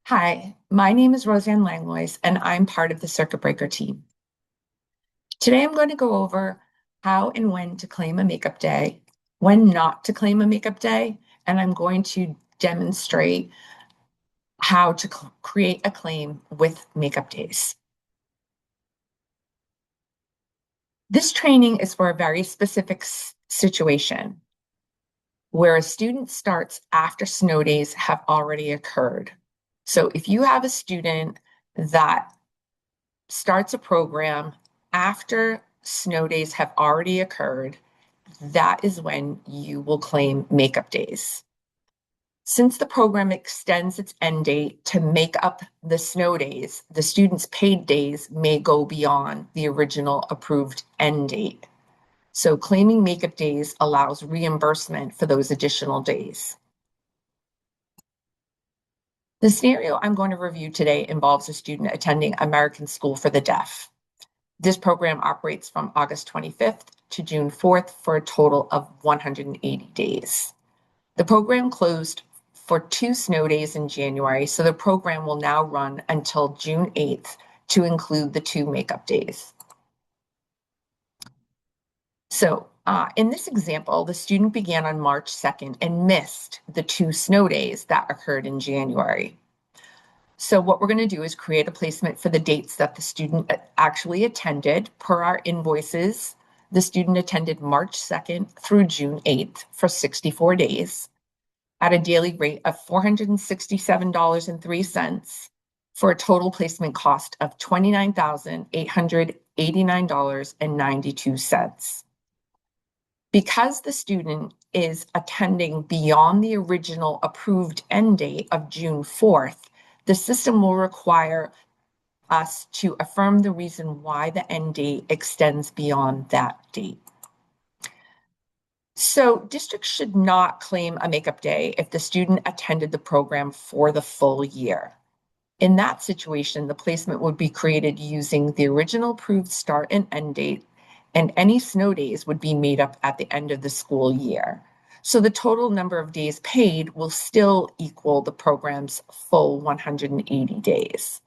Hi, my name is Roseann Langlois, and I'm part of the Circuit Breaker team. Today, I'm going to go over how and when to claim a makeup day, when not to claim a makeup day, and I'm going to demonstrate how to create a claim with makeup days. This training is for a very specific situation where a student starts after snow days have already occurred. So if you have a student that starts a program after snow days have already occurred, that is when you will claim makeup days. Since the program extends its end date to make up the snow days, the students' paid days may go beyond the original approved end date. So claiming makeup days allows reimbursement for those additional days. The scenario I'm going to review today involves a student attending American School for the Deaf. This program operates from August 25th to June 4th for a total of 180 days. The program closed for 2 snow days in January, so the program will now run until June 8th to include the 2 makeup days. So in this example, the student began on March 2nd and missed the 2 snow days that occurred in January. So what we're going to do is create a placement for the dates that the student actually attended. Per our invoices, the student attended March 2nd through June 8th for 64 days at a daily rate of $467.03 for a total placement cost of $29,889.92. Because the student is attending beyond the original approved end date of June 4th, the system will require us to affirm the reason why the end date extends beyond that date. So districts should not claim a makeup day if the student attended the program for the full year. In that situation, the placement would be created using the original approved start and end date, and any snow days would be made up at the end of the school year. So the total number of days paid will still equal the program's full 180 days.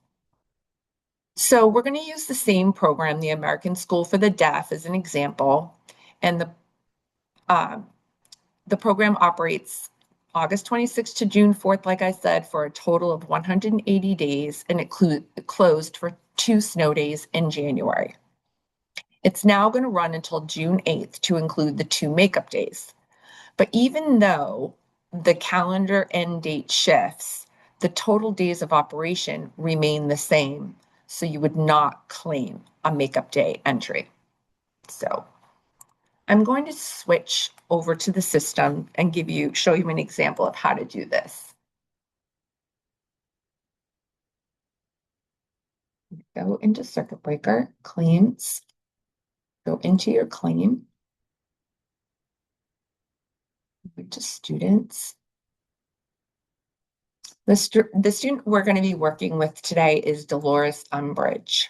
So we're going to use the same program, the American School for the Deaf, as an example, and the program operates August 26th to June 4th, like I said, for a total of 180 days, and it closed for 2 snow days in January. It's now going to run until June 8th to include the 2 makeup days. But even though the calendar end date shifts, the total days of operation remain the same. So you would not claim a makeup day entry. So I'm going to switch over to the system and show you an example of how to do this. Go into Circuit Breaker, Claims, go into your claim, go to Students. The student we're going to be working with today is Dolores Umbridge.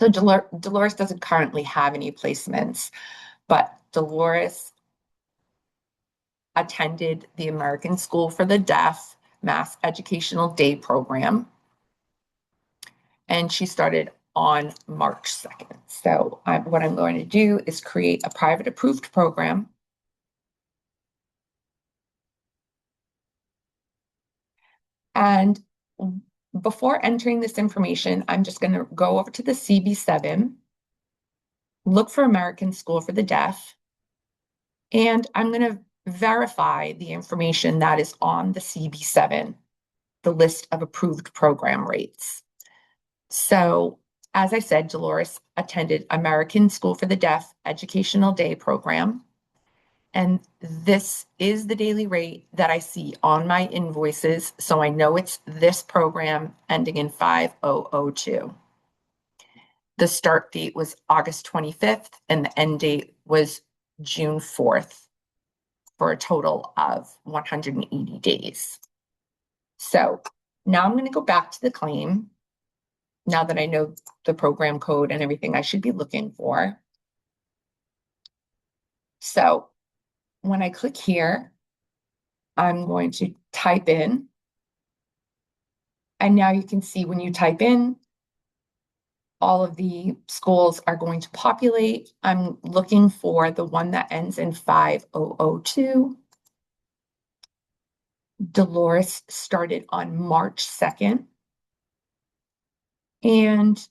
So Dolores doesn't currently have any placements, but Dolores attended the American School for the Deaf Mass Educational Day program, and she started on March 2nd. So what I'm going to do is create a private approved program. And before entering this information, I'm just going to go over to the CB7, look for American School for the Deaf, and I'm going to verify the information that is on the CB7, the list of approved program rates. So, as I said, Dolores attended American School for the Deaf Educational Day program. And this is the daily rate that I see on my invoices. So I know it's this program ending in 5002. The start date was August 25th and the end date was June 4th for a total of 180 days. So now I'm going to go back to the claim. Now that I know the program code and everything I should be looking for. So when I click here, I'm going to type in And now you can see when you type in, all of the schools are going to populate. I'm looking for the one that ends in 5002. Dolores started on March 2nd. And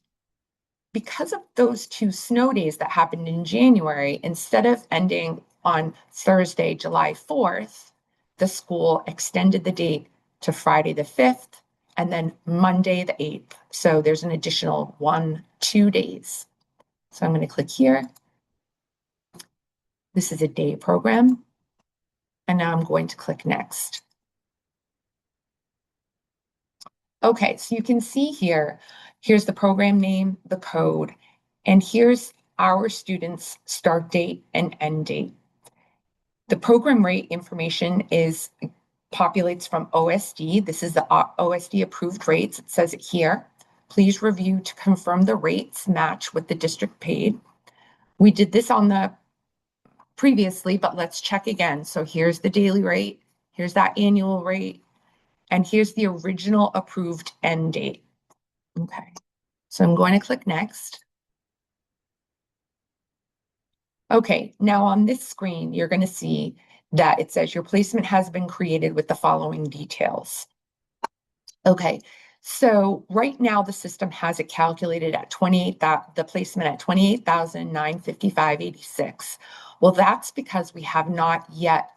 because of those two snow days that happened in January, instead of ending on Thursday, July 4th, the school extended the date to Friday the 5th and then Monday the 8th. So there's an additional 2 days. So I'm going to click here. This is a day program. And now I'm going to click next. Okay, so you can see here, here's the program name, the code, and here's our students' start date and end date. The program rate information is populates from OSD. This is the OSD approved rates. It says it here. Please review to confirm the rates match with the district paid. We did this on the previously, but let's check again. So here's the daily rate, here's that annual rate, and here's the original approved end date. Okay, so I'm going to click next. Okay, now on this screen, you're going to see that it says your placement has been created with the following details. Okay, so right now the system has it calculated at the placement at 28,955.86. Well, that's because we have not yet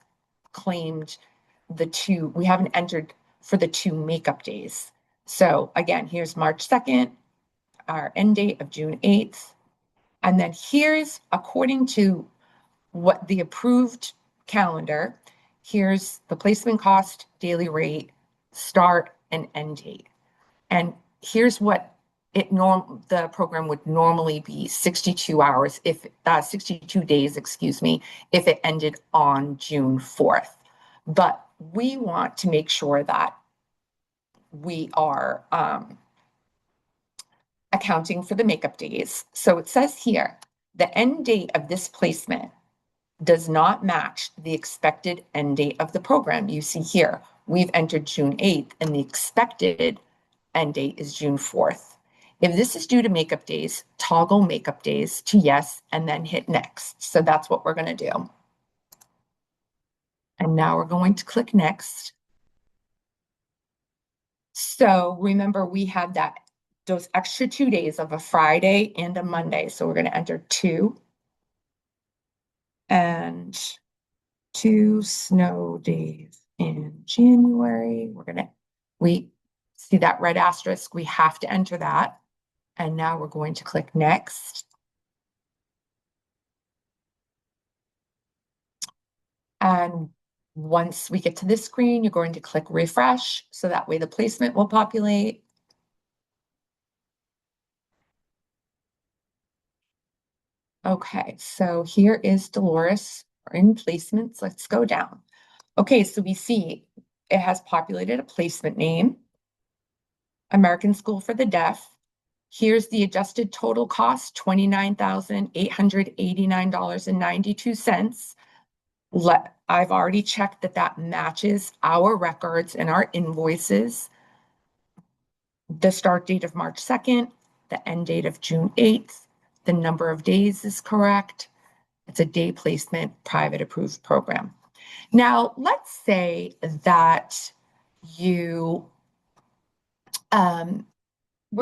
claimed we haven't entered for the 2 makeup days. So again, here's March 2nd, our end date of June 8th. And then here's, according to what the approved calendar, here's the placement cost, daily rate, start and end date. And here's what the program would normally be 62 hours if 62 days, excuse me, if it ended on June 4th. But we want to make sure that we are accounting for the makeup days. So it says here, the end date of this placement does not match the expected end date of the program. You see here, we've entered June 8th and the expected end date is June 4th. If this is due to makeup days, toggle makeup days to yes, and then hit next. So that's what we're going to do. And now we're going to click next. So remember, we had those extra 2 days of a Friday and a Monday. So we're going to enter 2 and 2 snow days in January. We see that red asterisk. We have to enter that. And now we're going to click next. And once we get to this screen, you're going to click refresh. So that way the placement will populate. Okay, so here is Dolores in placements. Let's go down. Okay, so we see it has populated a placement name, American School for the Deaf. Here's the adjusted total cost, $29,889.92. I've already checked that matches our records and our invoices. The start date of March 2nd, the end date of June 8th, the number of days is correct. It's a day placement private approved program. Now, let's say that we're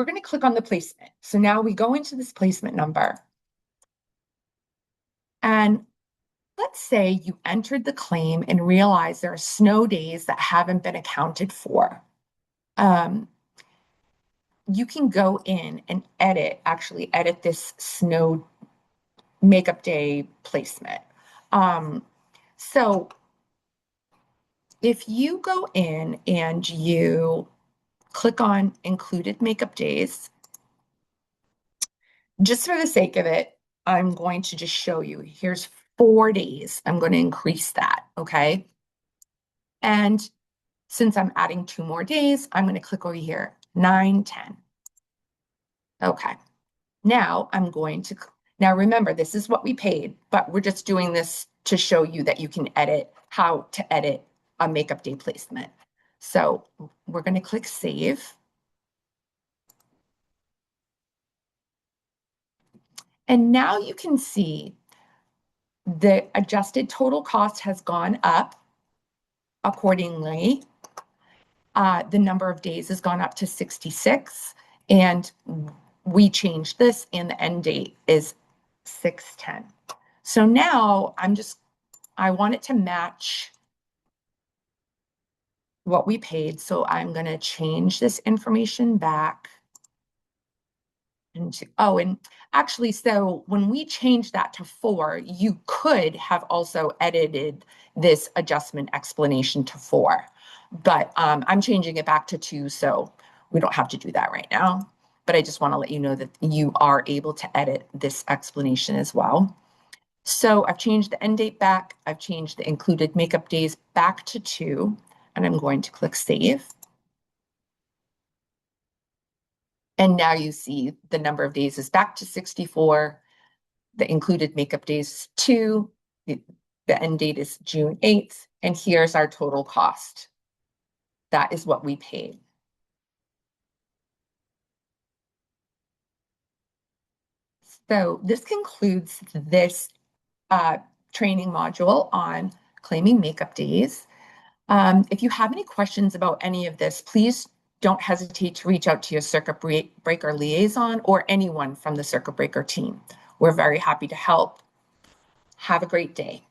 going to click on the placement. So now we go into this placement number. And let's say you entered the claim and realize there are snow days that haven't been accounted for. You can go in and actually edit this snow makeup day placement. So if you go in and you click on included makeup days, just for the sake of it, I'm going to just show you. Here's 4 days. I'm going to increase that, okay? And since I'm adding 2 more days, I'm going to click over here, 9, 10. Okay. Now now remember, this is what we paid, but we're just doing this to show you that you can how to edit a makeup day placement. So we're going to click save. And now you can see the adjusted total cost has gone up accordingly. The number of days has gone up to 66, and we changed this, and the end date is 6/10. So now I want it to match what we paid. So I'm going to change this information back into, oh, and actually, so when we changed that to 4, you could have also edited this adjustment explanation to 4, but I'm changing it back to 2, so we don't have to do that right now. But I just want to let you know that you are able to edit this explanation as well. So I've changed the end date back. I've changed the included makeup days back to 2, and I'm going to click save. And now you see the number of days is back to 64. The included makeup days is 2. The end date is June 8th. And here's our total cost. That is what we paid. So this concludes this training module on claiming makeup days. If you have any questions about any of this, please don't hesitate to reach out to your circuit breaker liaison or anyone from the circuit breaker team. We're very happy to help. Have a great day.